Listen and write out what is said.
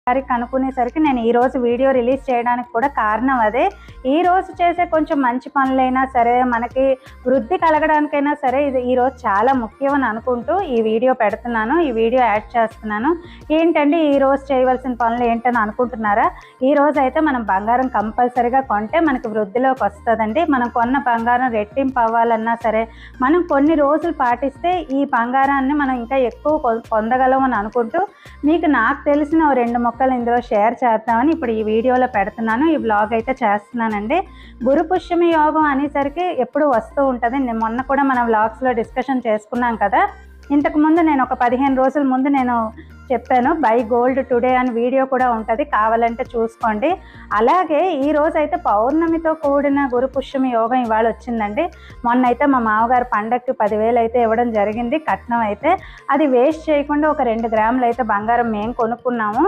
తారీఖు అనుకునేసరికి నేను ఈరోజు వీడియో రిలీజ్ చేయడానికి కూడా కారణం అదే. ఈరోజు చేసే కొంచెం మంచి పనులైనా సరే, మనకి వృద్ధి కలగడానికైనా సరే ఇది ఈరోజు చాలా ముఖ్యం అని అనుకుంటూ ఈ వీడియో పెడుతున్నాను, ఈ వీడియో యాడ్ చేస్తున్నాను. ఏంటండి ఈరోజు చేయవలసిన పనులు ఏంటని అనుకుంటున్నారా? ఈరోజు అయితే మనం బంగారం కంపల్సరీగా కొంటే మనకి వృద్ధిలోకి వస్తుందండి. మనం కొన్న బంగారం రెట్టింపు అవ్వాలన్నా సరే మనం కొన్ని రోజులు పాటిస్తే ఈ బంగారాన్ని మనం ఇంకా ఎక్కువ పొందగలం అని అనుకుంటూ మీకు నాకు తెలిసిన 2 మొక్కలు ఇందులో షేర్ చేద్దామని ఇప్పుడు ఈ వీడియోలో పెడుతున్నాను, ఈ బ్లాగ్ అయితే చేస్తున్నానండి. గురు పుష్యమి యోగం అనేసరికి ఎప్పుడు వస్తూ ఉంటుంది. మొన్న కూడా మనం వ్లాగ్స్లో డిస్కషన్ చేసుకున్నాం కదా. ఇంతకుముందు నేను ఒక 15 రోజుల ముందు నేను చెప్పాను బై గోల్డ్ టుడే అని వీడియో కూడా ఉంటుంది, కావాలంటే చూసుకోండి. అలాగే ఈరోజు అయితే పౌర్ణమితో కూడిన గురు పుష్యమి యోగం ఇవాళ వచ్చిందండి. మొన్న అయితే మా మామగారు పండగకి 10,000 అయితే ఇవ్వడం జరిగింది కట్నం అయితే. అది వేస్ట్ చేయకుండా ఒక 2 గ్రాములు అయితే బంగారం మేము కొనుక్కున్నాము.